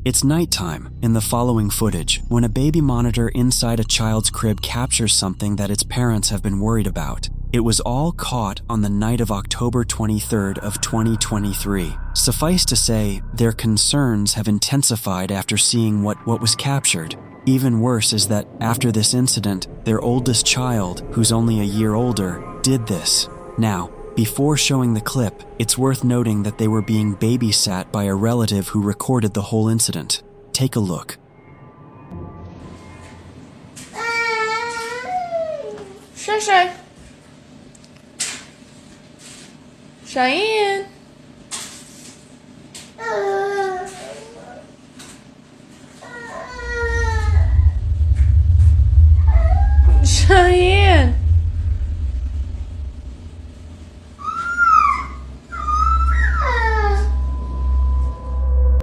It's nighttime in the following footage when a baby monitor inside a child's crib captures something that its parents have been worried about. It was all caught on the night of October 23rd of 2023. Suffice to say, their concerns have intensified after seeing what was captured. Even worse is that after this incident, their oldest child, who's only a year older, did this. Now, before showing the clip, it's worth noting that they were being babysat by a relative who recorded the whole incident. Take a look. Shay. Cheyenne. Cheyenne.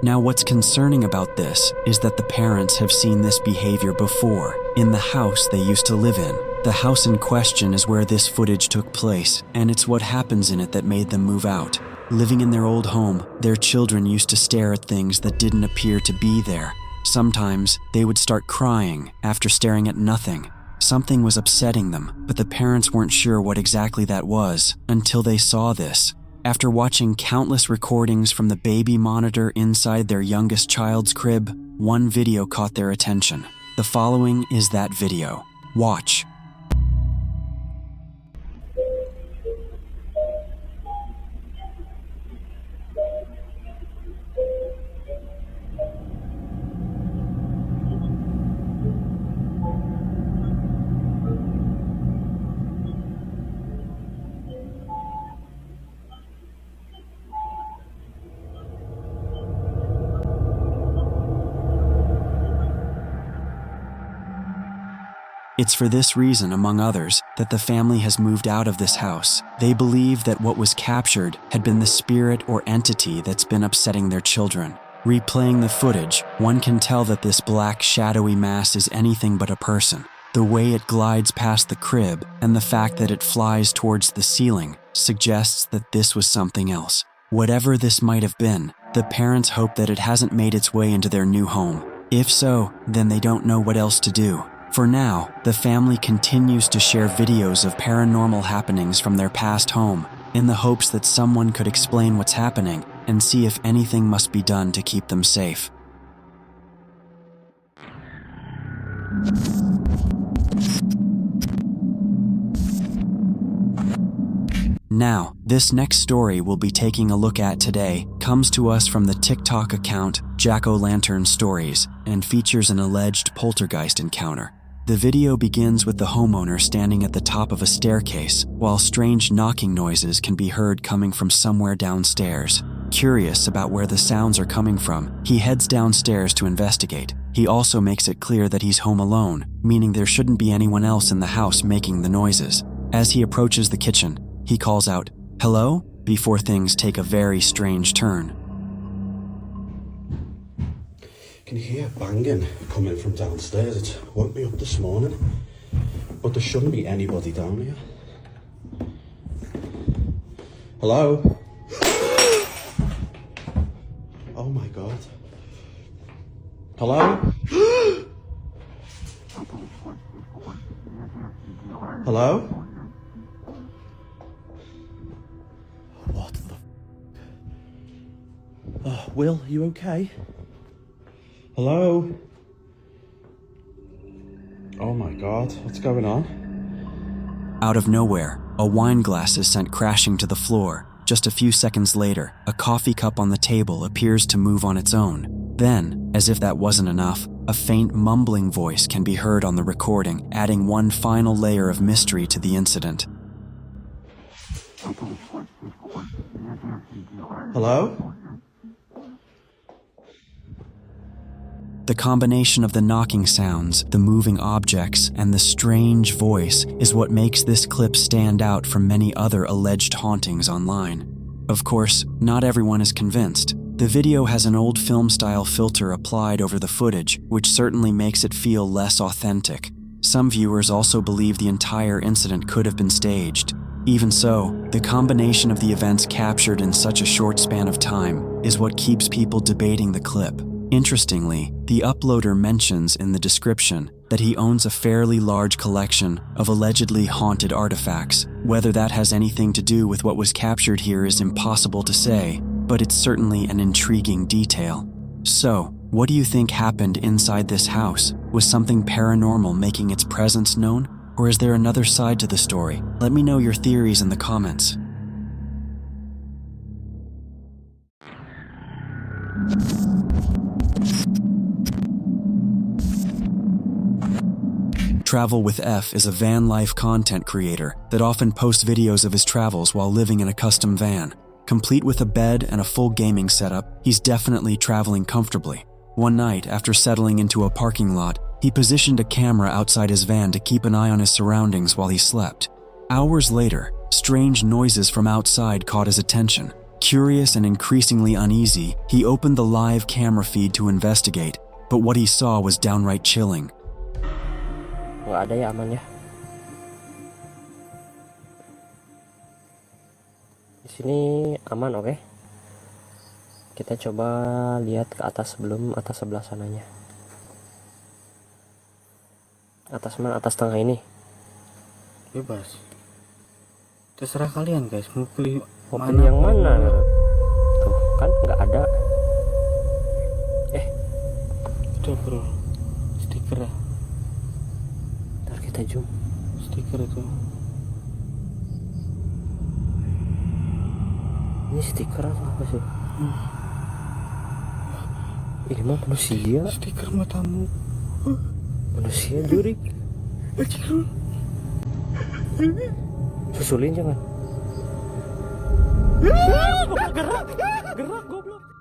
Now, what's concerning about this is that the parents have seen this behavior before in the house they used to live in. The house in question is where this footage took place, and it's what happens in it that made them move out. Living in their old home, their children used to stare at things that didn't appear to be there. Sometimes they would start crying after staring at nothing. Something was upsetting them, but the parents weren't sure what exactly that was until they saw this. After watching countless recordings from the baby monitor inside their youngest child's crib, one video caught their attention. The following is that video. Watch. It's for this reason, among others, that the family has moved out of this house. They believe that what was captured had been the spirit or entity that's been upsetting their children. Replaying the footage, one can tell that this black, shadowy mass is anything but a person. The way it glides past the crib and the fact that it flies towards the ceiling suggests that this was something else. Whatever this might have been, the parents hope that it hasn't made its way into their new home. If so, then they don't know what else to do. For now, the family continues to share videos of paranormal happenings from their past home in the hopes that someone could explain what's happening and see if anything must be done to keep them safe. Now, this next story we'll be taking a look at today comes to us from the TikTok account Jack-O-Lantern Stories and features an alleged poltergeist encounter. The video begins with the homeowner standing at the top of a staircase while strange knocking noises can be heard coming from somewhere downstairs. Curious about where the sounds are coming from, he heads downstairs to investigate. He also makes it clear that he's home alone, meaning there shouldn't be anyone else in the house making the noises. As he approaches the kitchen, he calls out, "Hello?" before things take a very strange turn. I can hear banging coming from downstairs. It woke me up this morning, but there shouldn't be anybody down here. Hello? Oh my god. Hello? Hello? What the Will, you okay? Hello? Oh my god, what's going on? Out of nowhere, a wine glass is sent crashing to the floor. Just a few seconds later, a coffee cup on the table appears to move on its own. Then, as if that wasn't enough, a faint mumbling voice can be heard on the recording, adding one final layer of mystery to the incident. Hello? The combination of the knocking sounds, the moving objects, and the strange voice is what makes this clip stand out from many other alleged hauntings online. Of course, not everyone is convinced. The video has an old film-style filter applied over the footage, which certainly makes it feel less authentic. Some viewers also believe the entire incident could have been staged. Even so, the combination of the events captured in such a short span of time is what keeps people debating the clip. Interestingly, the uploader mentions in the description that he owns a fairly large collection of allegedly haunted artifacts. Whether that has anything to do with what was captured here is impossible to say, but it's certainly an intriguing detail. So, what do you think happened inside this house? Was something paranormal making its presence known? Or is there another side to the story? Let me know your theories in the comments. Travel with F is a van life content creator that often posts videos of his travels while living in a custom van. Complete with a bed and a full gaming setup, he's definitely traveling comfortably. One night, after settling into a parking lot, he positioned a camera outside his van to keep an eye on his surroundings while he slept. Hours later, strange noises from outside caught his attention. Curious and increasingly uneasy, he opened the live camera feed to investigate, but what he saw was downright chilling. Nggak ada ya, aman ya. Di sini aman, oke. Kita coba lihat ke atas sebelum atas sebelah sananya. Atas mana? Atas tengah ini. Bebas. Terserah kalian guys, mau pilih yang mana? Tuh kan nggak ada. Itu bro, stiker ya. Ntar kita zoom. Stiker itu. Ini stiker atau apa sih? Ini mah manusia. Stiker matamu. Manusia jurik. Susulin jangan.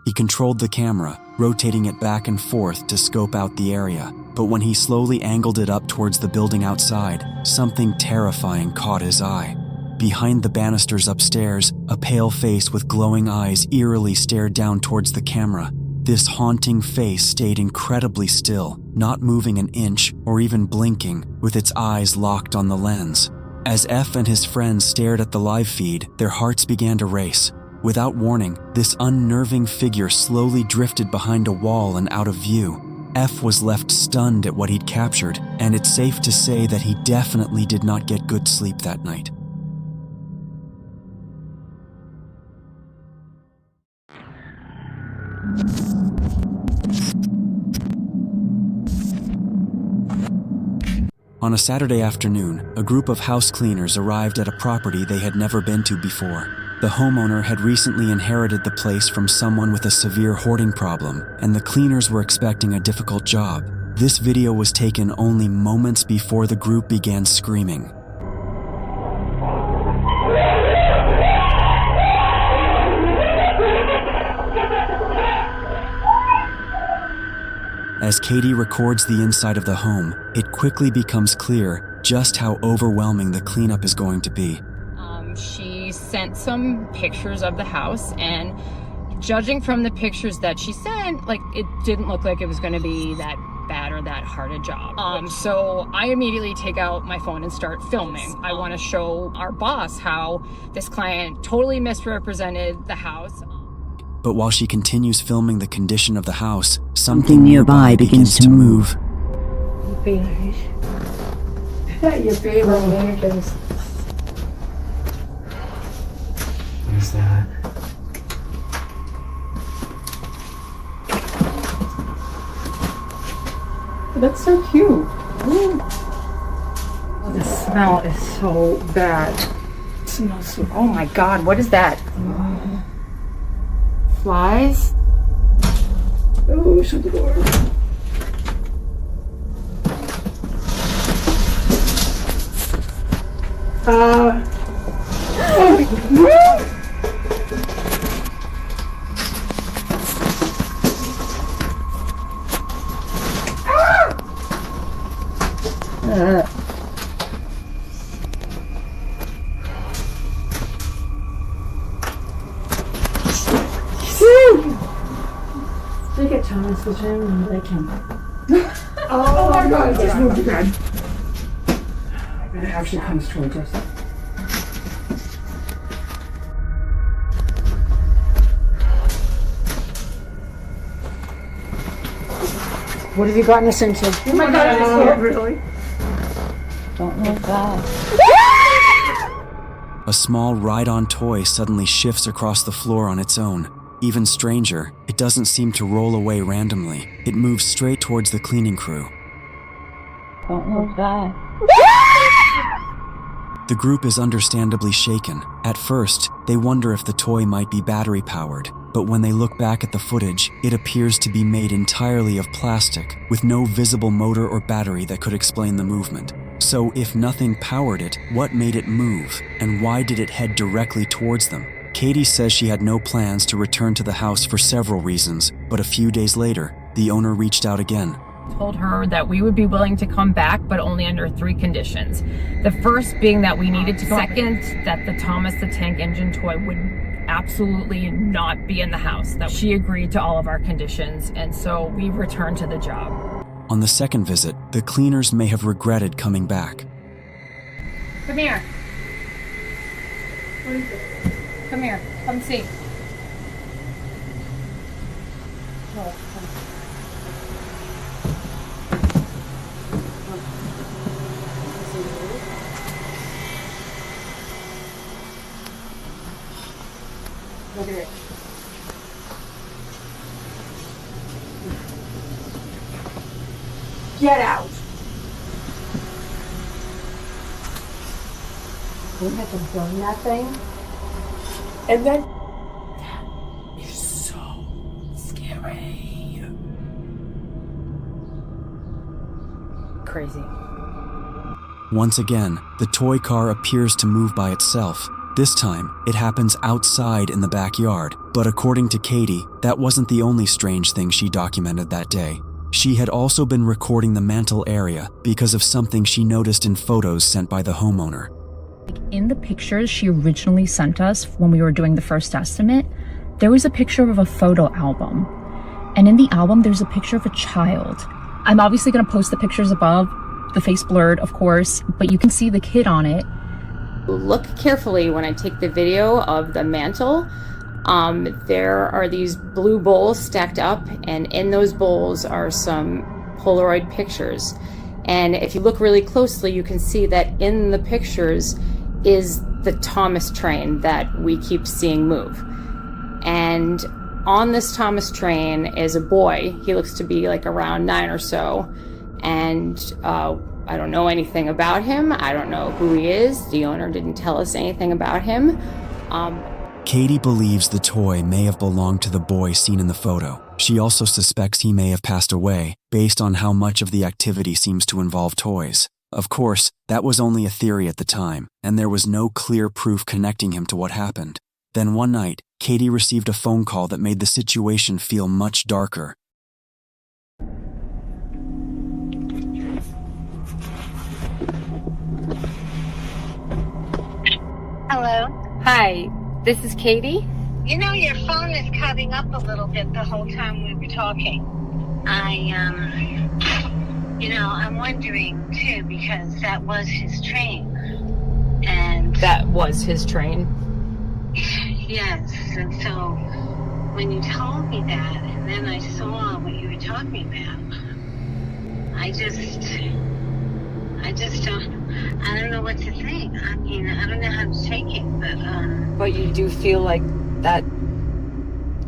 He controlled the camera, rotating it back and forth to scope out the area. But when he slowly angled it up towards the building outside, something terrifying caught his eye. Behind the banisters upstairs, a pale face with glowing eyes eerily stared down towards the camera. This haunting face stayed incredibly still, not moving an inch or even blinking, with its eyes locked on the lens. As F and his friends stared at the live feed, their hearts began to race. Without warning, this unnerving figure slowly drifted behind a wall and out of view. F was left stunned at what he'd captured, and it's safe to say that he definitely did not get good sleep that night. On a Saturday afternoon, a group of house cleaners arrived at a property they had never been to before. The homeowner had recently inherited the place from someone with a severe hoarding problem, and the cleaners were expecting a difficult job. This video was taken only moments before the group began screaming. As Katie records the inside of the home, it quickly becomes clear just how overwhelming the cleanup is going to be. She sent some pictures of the house, and judging from the pictures that she sent, like, it didn't look like it was going to be that bad or that hard a job. So I immediately take out my phone and start filming. I want to show our boss how this client totally misrepresented the house. But while she continues filming the condition of the house, something nearby begins to move. Your favorite mannequins. What is that? That's so cute. Ooh. The smell is so bad. It smells so. Oh my god, what is that? Flies? Oh, shut the door. They get Thomas the gym and they can. Oh my god, it's moving bad. It actually comes towards us. What have you gotten us into? Oh my God, I'm scared, really. Don't look back. A small ride-on toy suddenly shifts across the floor on its own. Even stranger, it doesn't seem to roll away randomly. It moves straight towards the cleaning crew. Don't look back. The group is understandably shaken. At first, they wonder if the toy might be battery-powered, but when they look back at the footage, it appears to be made entirely of plastic, with no visible motor or battery that could explain the movement. So if nothing powered it, what made it move, and why did it head directly towards them? Katie says she had no plans to return to the house for several reasons, but a few days later, the owner reached out again. Told her that we would be willing to come back, but only under 3 conditions. The first being that we needed to, second, that the Thomas the Tank Engine toy would absolutely not be in the house. That she agreed to all of our conditions, and so we returned to the job. On the second visit, the cleaners may have regretted coming back. Come here. What is it? Come here. Come see. Look at it. Get out. We had to burn that thing. And then that is so scary. Crazy. Once again, the toy car appears to move by itself. This time, it happens outside in the backyard, but according to Katie, that wasn't the only strange thing she documented that day. She had also been recording the mantle area because of something she noticed in photos sent by the homeowner. In the pictures she originally sent us when we were doing the first estimate, there was a picture of a photo album. And in the album, there's a picture of a child. I'm obviously going to post the pictures above, the face blurred, of course, but you can see the kid on it. Look carefully when I take the video of the mantle. There are these blue bowls stacked up, and in those bowls are some Polaroid pictures. And if you look really closely, you can see that in the pictures is the Thomas train that we keep seeing move. And on this Thomas train is a boy. He looks to be like around 9 or so. And I don't know anything about him. I don't know who he is. The owner didn't tell us anything about him. Katie believes the toy may have belonged to the boy seen in the photo. She also suspects he may have passed away, based on how much of the activity seems to involve toys. Of course, that was only a theory at the time, and there was no clear proof connecting him to what happened. Then one night, Katie received a phone call that made the situation feel much darker. Hello. Hi, this is Katie. You know, your phone is cutting up a little bit the whole time we were talking. I'm wondering too, because that was his train. And That was his train. yes, and so when you told me that, and then I saw what you were talking about, I don't know what to think. I mean, I don't know how to take it, But you do feel like that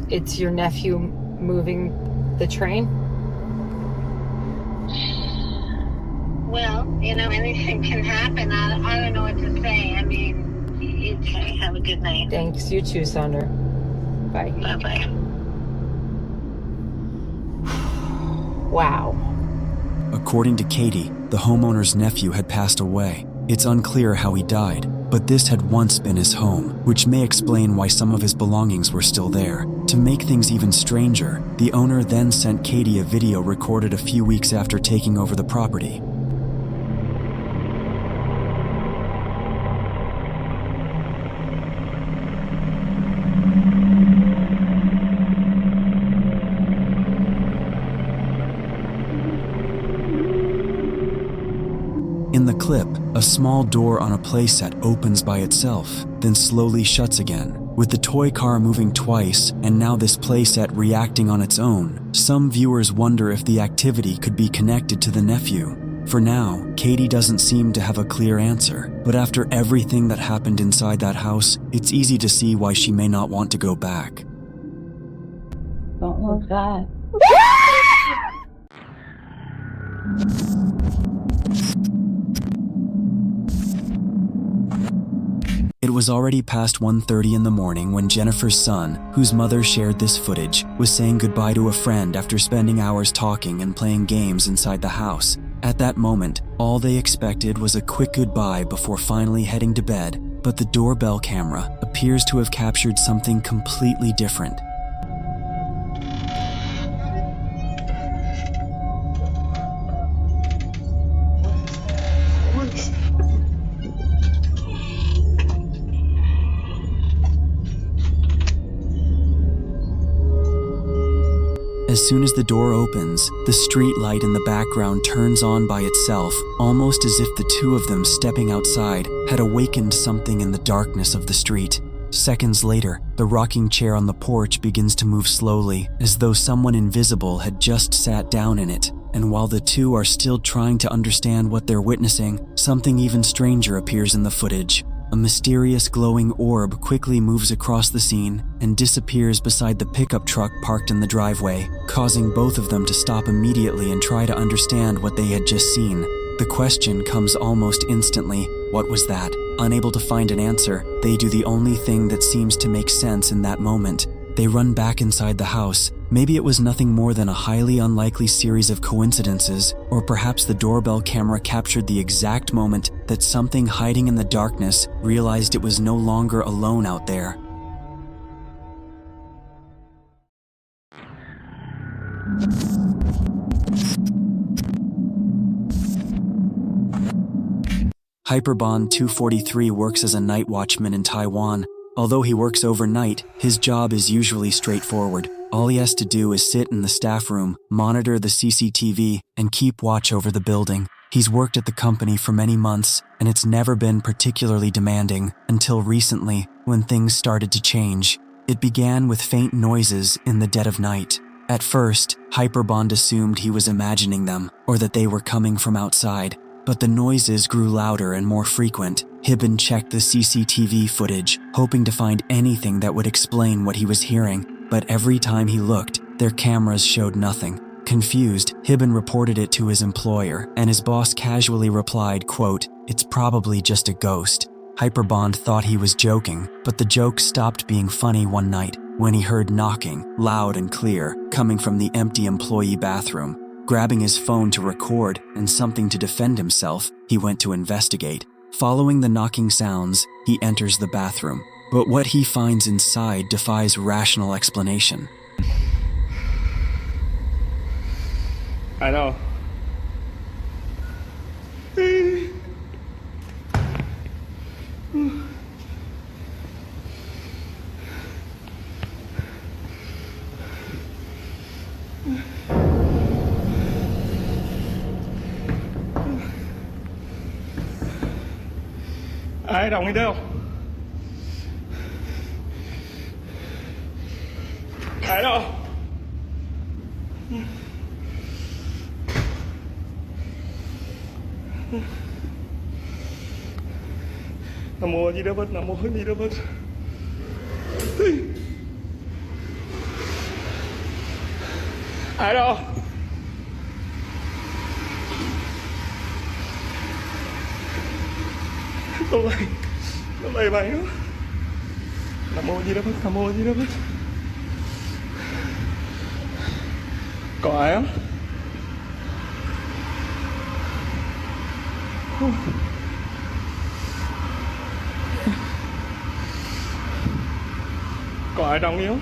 it's your nephew moving the train? well, anything can happen. I don't know what to say. I mean, okay, have a good night. Thanks, you too, Sandra. Bye. Bye-bye. Wow. According to Katie, the homeowner's nephew had passed away. It's unclear how he died, but this had once been his home, which may explain why some of his belongings were still there. To make things even stranger, the owner then sent Katie a video recorded a few weeks after taking over the property. In the clip, a small door on a playset opens by itself, then slowly shuts again. With the toy car moving twice and now this playset reacting on its own, some viewers wonder if the activity could be connected to the nephew. For now, Katie doesn't seem to have a clear answer, but after everything that happened inside that house, it's easy to see why she may not want to go back. Don't look that. It was already past 1:30 in the morning when Jennifer's son, whose mother shared this footage, was saying goodbye to a friend after spending hours talking and playing games inside the house. At that moment, all they expected was a quick goodbye before finally heading to bed, but the doorbell camera appears to have captured something completely different. As soon as the door opens, the street light in the background turns on by itself, almost as if the two of them stepping outside had awakened something in the darkness of the street. Seconds later, the rocking chair on the porch begins to move slowly, as though someone invisible had just sat down in it. And while the two are still trying to understand what they're witnessing, something even stranger appears in the footage. A mysterious glowing orb quickly moves across the scene and disappears beside the pickup truck parked in the driveway, causing both of them to stop immediately and try to understand what they had just seen. The question comes almost instantly, what was that? Unable to find an answer, they do the only thing that seems to make sense in that moment. They run back inside the house. Maybe it was nothing more than a highly unlikely series of coincidences, or perhaps the doorbell camera captured the exact moment that something hiding in the darkness realized it was no longer alone out there. Hyperbond 243 works as a night watchman in Taiwan. Although he works overnight, his job is usually straightforward. All he has to do is sit in the staff room, monitor the CCTV, and keep watch over the building. He's worked at the company for many months, and it's never been particularly demanding until recently when things started to change. It began with faint noises in the dead of night. At first, Hyperbond assumed he was imagining them, or that they were coming from outside. But the noises grew louder and more frequent. Hibben checked the CCTV footage, hoping to find anything that would explain what he was hearing. But every time he looked, their cameras showed nothing. Confused, Hibben reported it to his employer, and his boss casually replied, quote, "It's probably just a ghost." Hyperbond thought he was joking, but the joke stopped being funny one night when he heard knocking, loud and clear, coming from the empty employee bathroom. Grabbing his phone to record and something to defend himself, he went to investigate. Following the knocking sounds, he enters the bathroom. But what he finds inside defies rational explanation. I know. Ai đồng đi đâu? Ai đâu? Nam mô Di Đà Phật, Nam mô Di Đà Phật. Ai đâu? Tụi mày mày nữa. Nam mô Di Đà Phật, Nam mô Di Đà Phật. Có ai không? Có ai trong yếu?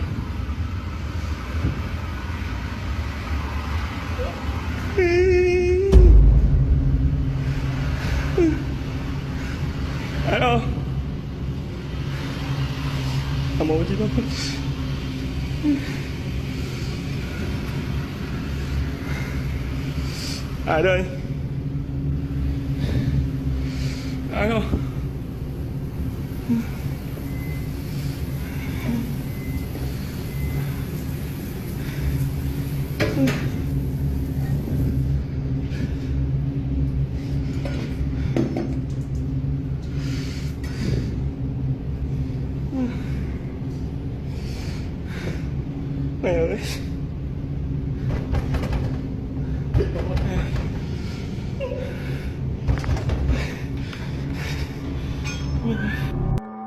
Ai đâu? Nam mô Di Đà Phật. Ai đây? Ai không? Mày ơi.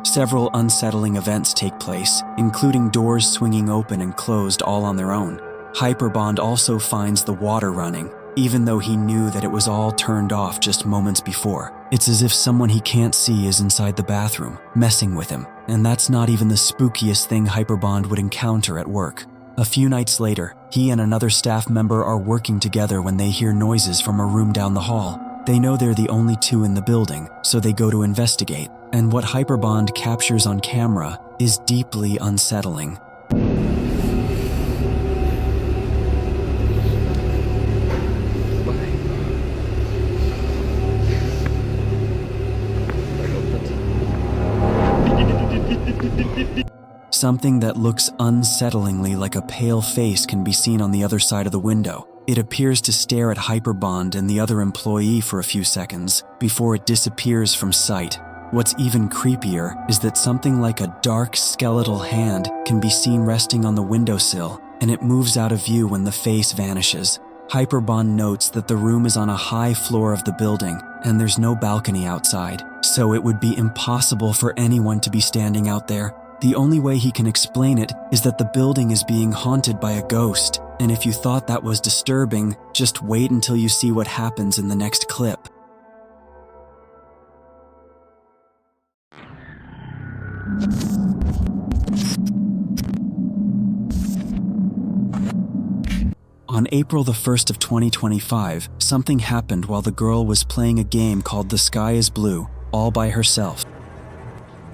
Several unsettling events take place, including doors swinging open and closed all on their own. Hyperbond also finds the water running, even though he knew that it was all turned off just moments before. It's as if someone he can't see is inside the bathroom, messing with him, and that's not even the spookiest thing Hyperbond would encounter at work. A few nights later, he and another staff member are working together when they hear noises from a room down the hall. They know they're the only two in the building, so they go to investigate, and what Hyperbond captures on camera is deeply unsettling. Something that looks unsettlingly like a pale face can be seen on the other side of the window. It appears to stare at Hyperbond and the other employee for a few seconds before it disappears from sight. What's even creepier is that something like a dark skeletal hand can be seen resting on the windowsill, and it moves out of view when the face vanishes. Hyperbond notes that the room is on a high floor of the building, and there's no balcony outside, so it would be impossible for anyone to be standing out there. The only way he can explain it is that the building is being haunted by a ghost, and if you thought that was disturbing, just wait until you see what happens in the next clip. On April the 1st of 2025, something happened while the girl was playing a game called The Sky is Blue, all by herself.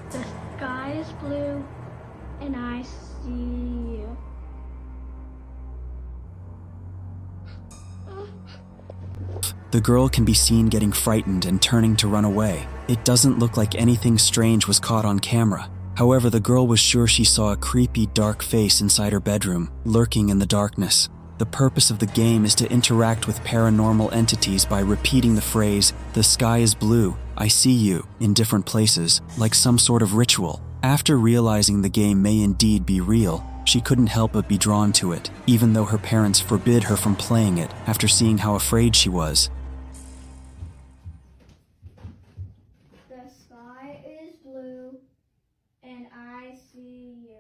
The sky is blue, and I see you. The girl can be seen getting frightened and turning to run away. It doesn't look like anything strange was caught on camera. However, the girl was sure she saw a creepy, dark face inside her bedroom, lurking in the darkness. The purpose of the game is to interact with paranormal entities by repeating the phrase, "The sky is blue, I see you," in different places, like some sort of ritual. After realizing the game may indeed be real, she couldn't help but be drawn to it, even though her parents forbid her from playing it after seeing how afraid she was. The sky is blue, and I see you.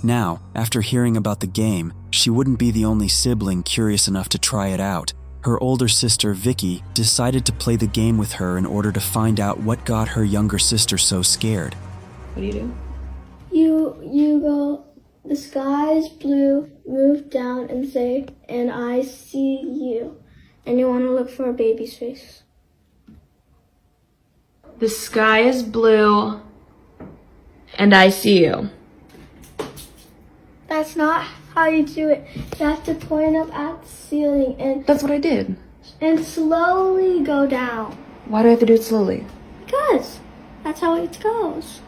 Now, after hearing about the game, she wouldn't be the only sibling curious enough to try it out. Her older sister, Vicky, decided to play the game with her in order to find out what got her younger sister so scared. What do you do? You go, the sky is blue, move down and say, and I see you. And you want to look for a baby's face. The sky is blue, and I see you. That's not how you do it. You have to point up at the ceiling and That's what I did. slowly go down. Why do I have to do it slowly? Because that's how it goes.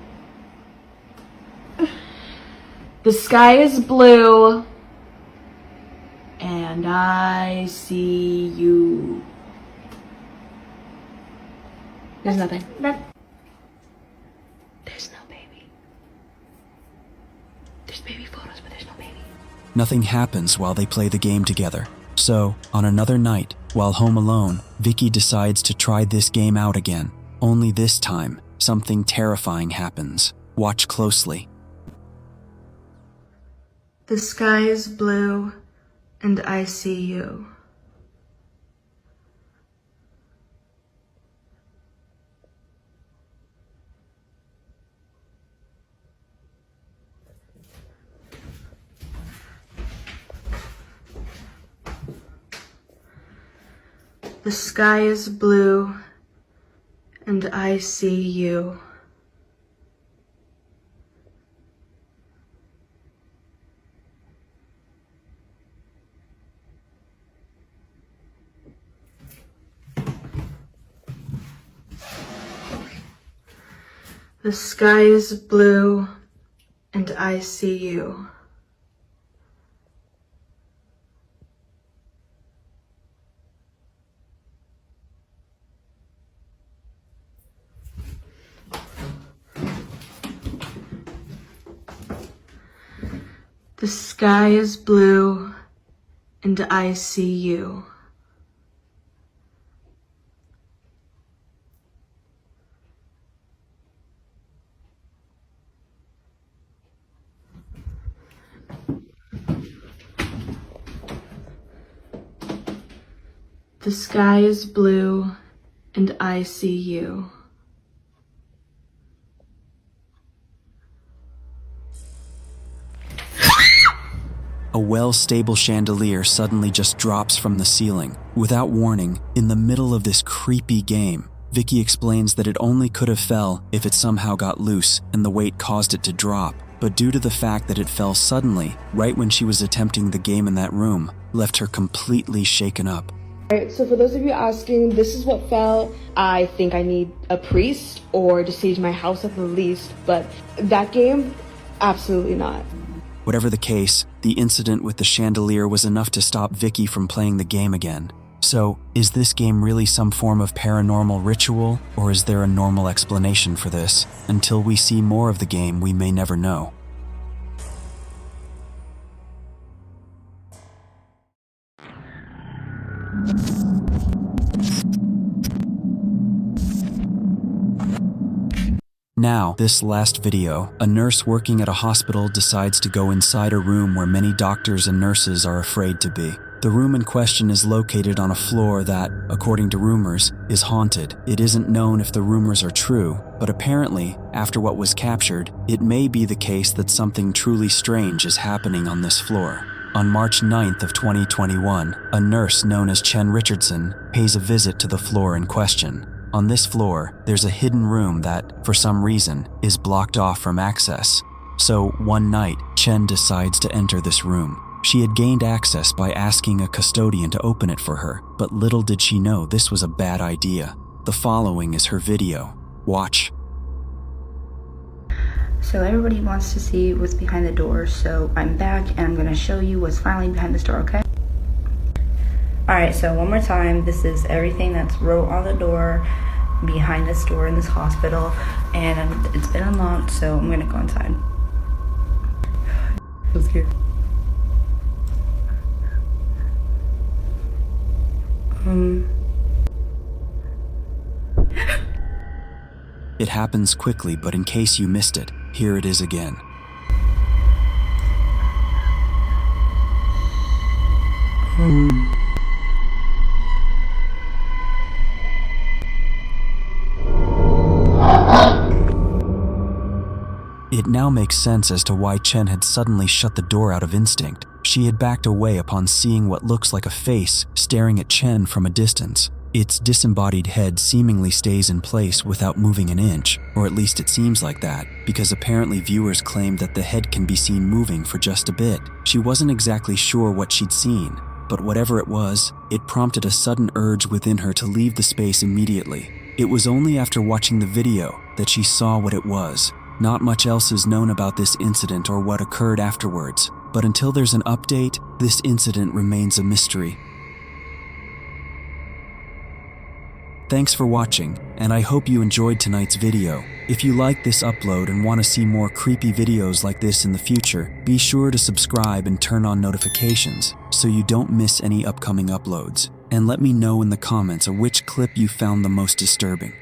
The sky is blue, and I see you. There's nothing. There's no baby. There's baby photos, but there's no baby. Nothing happens while they play the game together. So, on another night, while home alone, Vicky decides to try this game out again. Only this time, something terrifying happens. Watch closely. The sky is blue, and I see you. The sky is blue, and I see you. The sky is blue, and I see you. The sky is blue, and I see you. The sky is blue, and I see you. A well-stable chandelier suddenly just drops from the ceiling. Without warning, in the middle of this creepy game, Vicky explains that it only could have fell if it somehow got loose and the weight caused it to drop. But due to the fact that it fell suddenly, right when she was attempting the game in that room, left her completely shaken up. Alright, so for those of you asking, this is what fell. I think I need a priest or to siege my house at the least, but that game, absolutely not. Whatever the case, the incident with the chandelier was enough to stop Vicky from playing the game again. So, is this game really some form of paranormal ritual, or is there a normal explanation for this? Until we see more of the game, we may never know. Now, this last video, a nurse working at a hospital decides to go inside a room where many doctors and nurses are afraid to be. The room in question is located on a floor that, according to rumors, is haunted. It isn't known if the rumors are true, but apparently, after what was captured, it may be the case that something truly strange is happening on this floor. On March 9th of 2021, a nurse known as Chen Richardson pays a visit to the floor in question. On this floor, there's a hidden room that, for some reason, is blocked off from access. So, one night, Chen decides to enter this room. She had gained access by asking a custodian to open it for her, but little did she know this was a bad idea. The following is her video. Watch. So everybody wants to see what's behind the door, so I'm back and I'm gonna show you what's finally behind this door, okay? Alright, so one more time, this is everything that's wrote on the door, behind this door in this hospital, and it's been unlocked, so I'm gonna go inside. I'm scared. It happens quickly, but in case you missed it, here it is again. It now makes sense as to why Chen had suddenly shut the door out of instinct. She had backed away upon seeing what looks like a face staring at Chen from a distance. Its disembodied head seemingly stays in place without moving an inch, or at least it seems like that, because apparently viewers claimed that the head can be seen moving for just a bit. She wasn't exactly sure what she'd seen, but whatever it was, it prompted a sudden urge within her to leave the space immediately. It was only after watching the video that she saw what it was. Not much else is known about this incident or what occurred afterwards, but until there's an update, this incident remains a mystery. Thanks for watching, and I hope you enjoyed tonight's video. If you like this upload and want to see more creepy videos like this in the future, be sure to subscribe and turn on notifications so you don't miss any upcoming uploads. And let me know in the comments which clip you found the most disturbing.